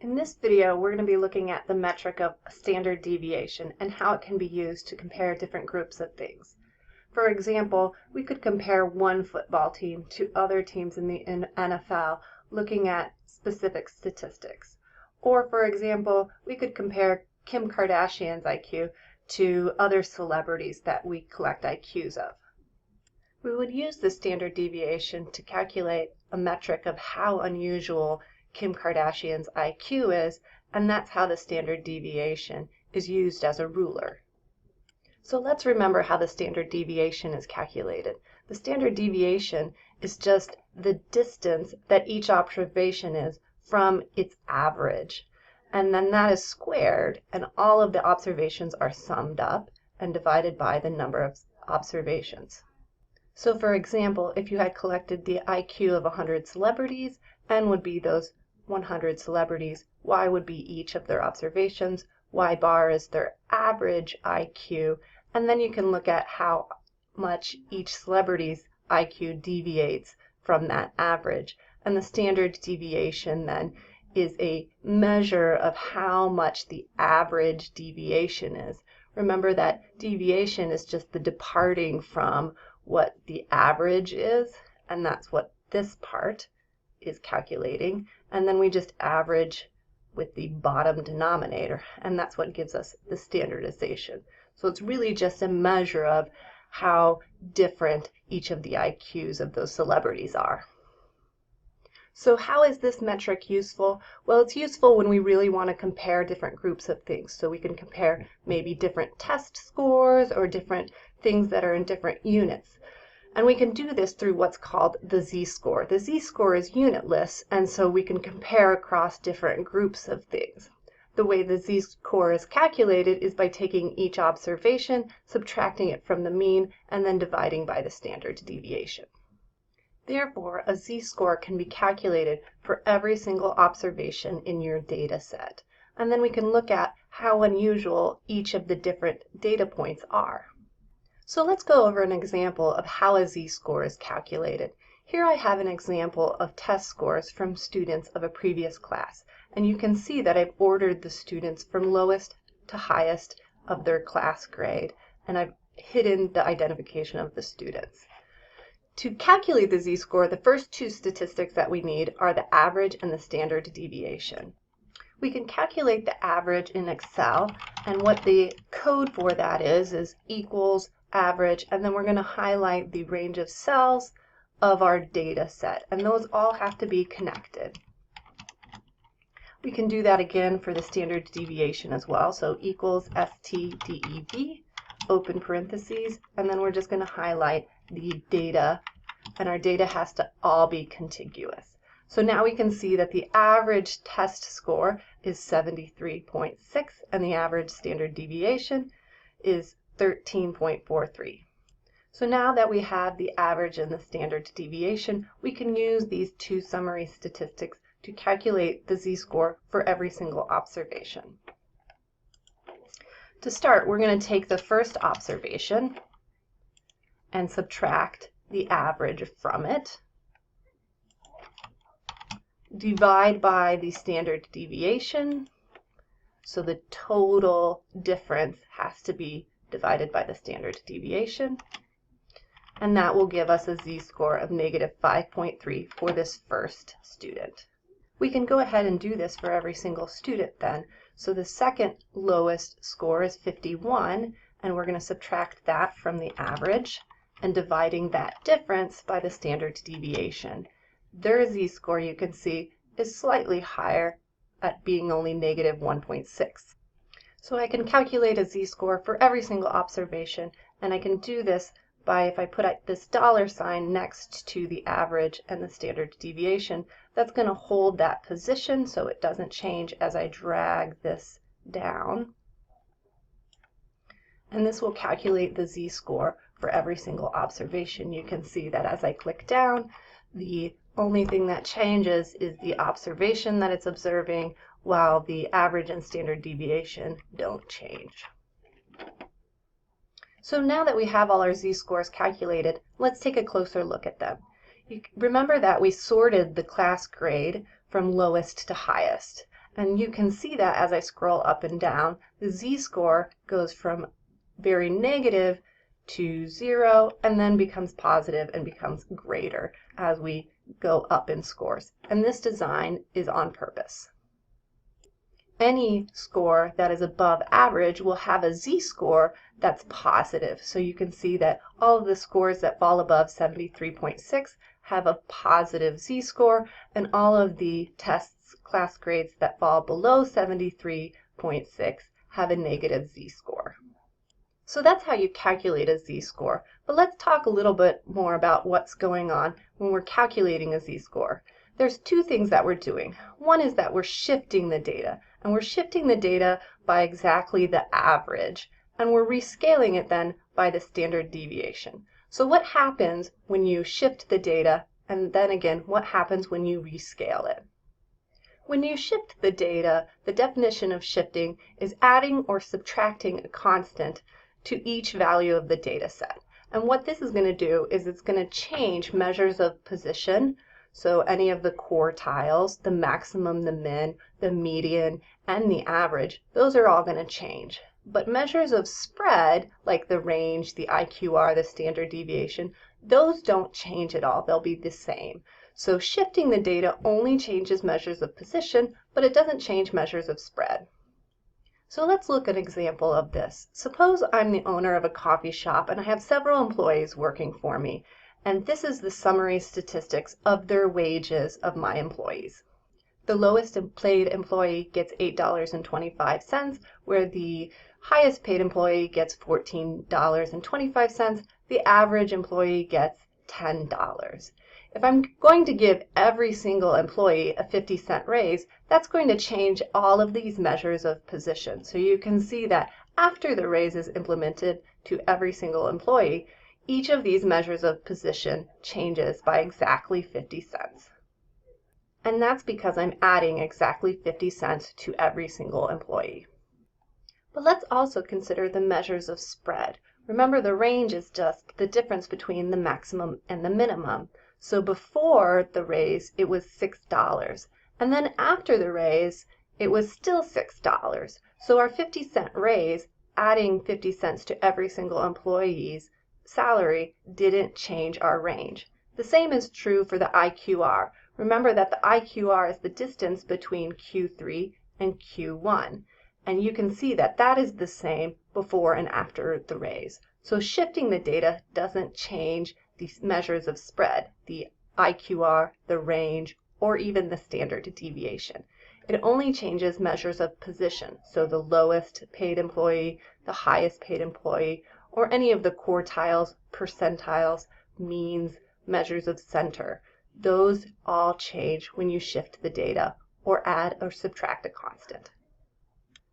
In this video, we're going to be looking at the metric of standard deviation and how it can be used to compare different groups of things. For example, we could compare one football team to other teams in the NFL looking at specific statistics. Or, for example, we could compare Kim Kardashian's IQ to other celebrities that we collect IQs of. We would use the standard deviation to calculate a metric of how unusual Kim Kardashian's IQ is, and that's how the standard deviation is used as a ruler. So let's remember how the standard deviation is calculated. The standard deviation is just the distance that each observation is from its average. And then that is squared, and all of the observations are summed up and divided by the number of observations. So for example, if you had collected the IQ of 100 celebrities, N would be those 100 celebrities, Y would be each of their observations, Y bar is their average IQ, and then you can look at how much each celebrity's IQ deviates from that average. And the standard deviation then is a measure of how much the average deviation is. Remember that deviation is just the departing from what the average is, and that's what this part is calculating, and then we just average with the bottom denominator, and that's what gives us the standardization. So it's really just a measure of how different each of the IQs of those celebrities are. So how is this metric useful? Well, it's useful when we really want to compare different groups of things. So we can compare maybe different test scores or different things that are in different units. And we can do this through what's called the z-score. The z-score is unitless, and so we can compare across different groups of things. The way the z-score is calculated is by taking each observation, subtracting it from the mean, and then dividing by the standard deviation. Therefore, a z-score can be calculated for every single observation in your data set. And then we can look at how unusual each of the different data points are. So let's go over an example of how a z-score is calculated. Here I have an example of test scores from students of a previous class, and you can see that I've ordered the students from lowest to highest of their class grade, and I've hidden the identification of the students. To calculate the z-score, the first two statistics that we need are the average and the standard deviation. We can calculate the average in Excel, and what the code for that is equals average, and then we're going to highlight the range of cells of our data set, and those all have to be connected. We can do that again for the standard deviation as well, so equals STDEV, open parentheses, and then we're just going to highlight the data, and our data has to all be contiguous. So now we can see that the average test score is 73.6, and the average standard deviation is 13.43. So now that we have the average and the standard deviation, we can use these two summary statistics to calculate the z-score for every single observation. To start, we're going to take the first observation and subtract the average from it, divide by the standard deviation, so the total difference has to be divided by the standard deviation, and that will give us a z-score of negative 5.3 for this first student. We can go ahead and do this for every single student then. So the second lowest score is 51, and we're going to subtract that from the average and dividing that difference by the standard deviation. Their z-score, you can see, is slightly higher at being only negative 1.6. So I can calculate a z-score for every single observation, and I can do this by, if I put this dollar sign next to the average and the standard deviation, that's going to hold that position so it doesn't change as I drag this down. And this will calculate the z-score for every single observation. You can see that as I click down, the only thing that changes is the observation that it's observing, while the average and standard deviation don't change. So now that we have all our z-scores calculated, let's take a closer look at them. Remember that we sorted the class grade from lowest to highest, And you can see that as I scroll up and down, the z-score goes from very negative to 0 and then becomes positive and becomes greater as we go up in scores. And this design is on purpose. Any score that is above average will have a z-score that's positive. So you can see that all of the scores that fall above 73.6 have a positive z-score, and all of the tests class grades that fall below 73.6 have a negative z-score. So that's how you calculate a z-score. But let's talk a little bit more about what's going on when we're calculating a z-score. There's two things that we're doing. One is that we're shifting the data, and we're shifting the data by exactly the average, and we're rescaling it then by the standard deviation. So what happens when you shift the data, and then again, what happens when you rescale it? When you shift the data, the definition of shifting is adding or subtracting a constant to each value of the data set. And what this is going to do is it's going to change measures of position, so any of the quartiles, the maximum, the min, the median, and the average, those are all going to change. But measures of spread, like the range, the IQR, the standard deviation, those don't change at all. They'll be the same. So shifting the data only changes measures of position, but it doesn't change measures of spread. So let's look at an example of this. Suppose I'm the owner of a coffee shop and I have several employees working for me, and this is the summary statistics of their wages of my employees. The lowest paid employee gets $8.25, where the highest paid employee gets $14.25. The average employee gets $10. If I'm going to give every single employee a 50-cent raise, that's going to change all of these measures of position. So you can see that after the raise is implemented to every single employee, each of these measures of position changes by exactly 50 cents. And that's because I'm adding exactly 50 cents to every single employee. But let's also consider the measures of spread. Remember, the range is just the difference between the maximum and the minimum. So before the raise, it was $6. And then after the raise, it was still $6. So our 50-cent raise, adding 50 cents to every single employee's salary, didn't change our range. The same is true for the IQR. Remember that the IQR is the distance between Q3 and Q1. And you can see that that is the same before and after the raise. So shifting the data doesn't change these measures of spread, the IQR, the range, or even the standard deviation. It only changes measures of position, so the lowest paid employee, the highest paid employee, or any of the quartiles, percentiles, means, measures of center. Those all change when you shift the data or add or subtract a constant.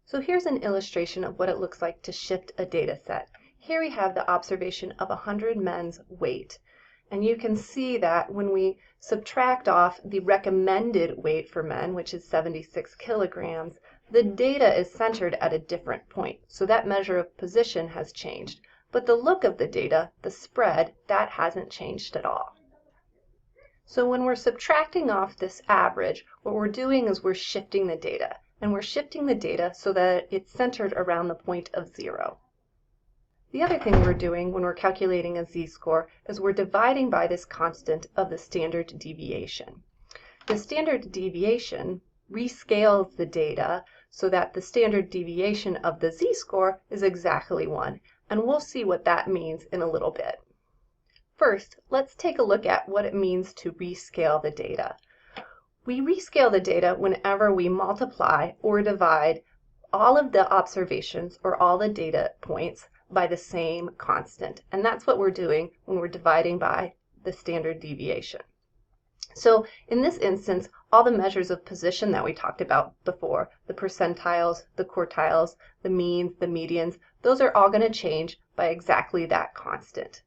So here's an illustration of what it looks like to shift a data set. Here we have the observation of 100 men's weight. And you can see that when we subtract off the recommended weight for men, which is 76 kilograms, the data is centered at a different point. So that measure of position has changed. But the look of the data, the spread, that hasn't changed at all. So when we're subtracting off this average, what we're doing is we're shifting the data. And we're shifting the data so that it's centered around the point of 0. The other thing we're doing when we're calculating a z-score is we're dividing by this constant of the standard deviation. The standard deviation rescales the data so that the standard deviation of the z-score is exactly 1, and we'll see what that means in a little bit. First, let's take a look at what it means to rescale the data. We rescale the data whenever we multiply or divide all of the observations or all the data points by the same constant. And that's what we're doing when we're dividing by the standard deviation. So in this instance, all the measures of position that we talked about before, the percentiles, the quartiles, the means, the medians, those are all going to change by exactly that constant.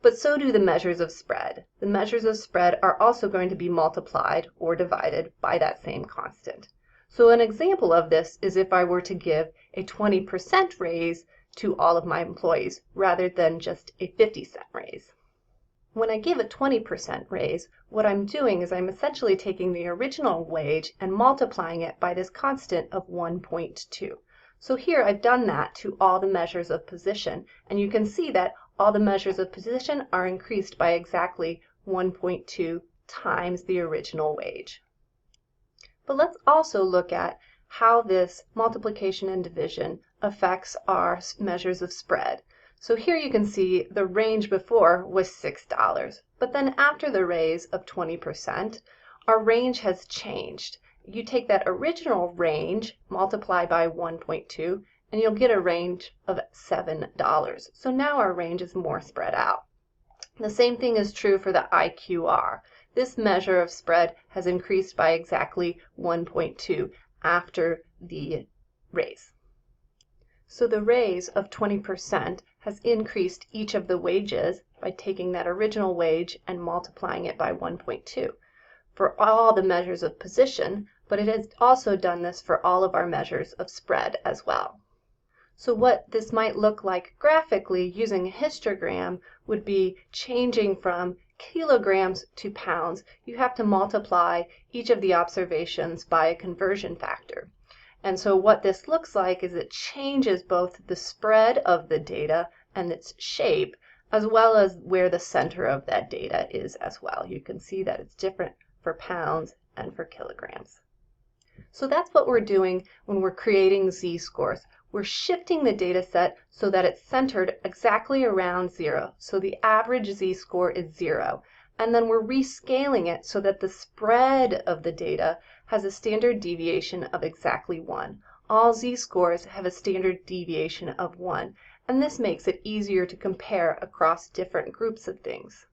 But so do the measures of spread. The measures of spread are also going to be multiplied or divided by that same constant. So an example of this is if I were to give a 20% raise to all of my employees rather than just a 50-cent raise. When I give a 20% raise, what I'm doing is I'm essentially taking the original wage and multiplying it by this constant of 1.2. So here I've done that to all the measures of position, and you can see that all the measures of position are increased by exactly 1.2 times the original wage. But let's also look at how this multiplication and division affects our measures of spread. So here you can see the range before was $6, but then after the raise of 20%, our range has changed. You take that original range, multiply by 1.2, and you'll get a range of $7. So now our range is more spread out. The same thing is true for the IQR. This measure of spread has increased by exactly 1.2 after the raise. So the raise of 20% has increased each of the wages by taking that original wage and multiplying it by 1.2 for all the measures of position, but it has also done this for all of our measures of spread as well. So what this might look like graphically using a histogram would be changing from kilograms to pounds. You have to multiply each of the observations by a conversion factor. And so what this looks like is it changes both the spread of the data and its shape, as well as where the center of that data is as well. You can see that it's different for pounds and for kilograms. So that's what we're doing when we're creating z-scores. We're shifting the data set so that it's centered exactly around 0. So the average z-score is 0. And then we're rescaling it so that the spread of the data has a standard deviation of exactly 1. All z-scores have a standard deviation of 1, and this makes it easier to compare across different groups of things.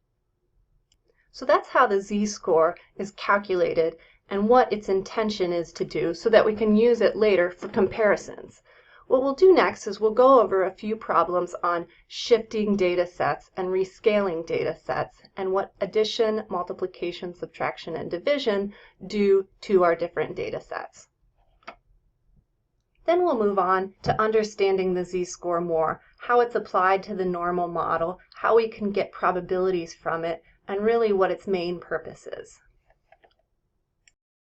So that's how the z-score is calculated and what its intention is to do so that we can use it later for comparisons. What we'll do next is we'll go over a few problems on shifting data sets and rescaling data sets and what addition, multiplication, subtraction, and division do to our different data sets. Then we'll move on to understanding the z-score more, how it's applied to the normal model, how we can get probabilities from it, and really what its main purpose is.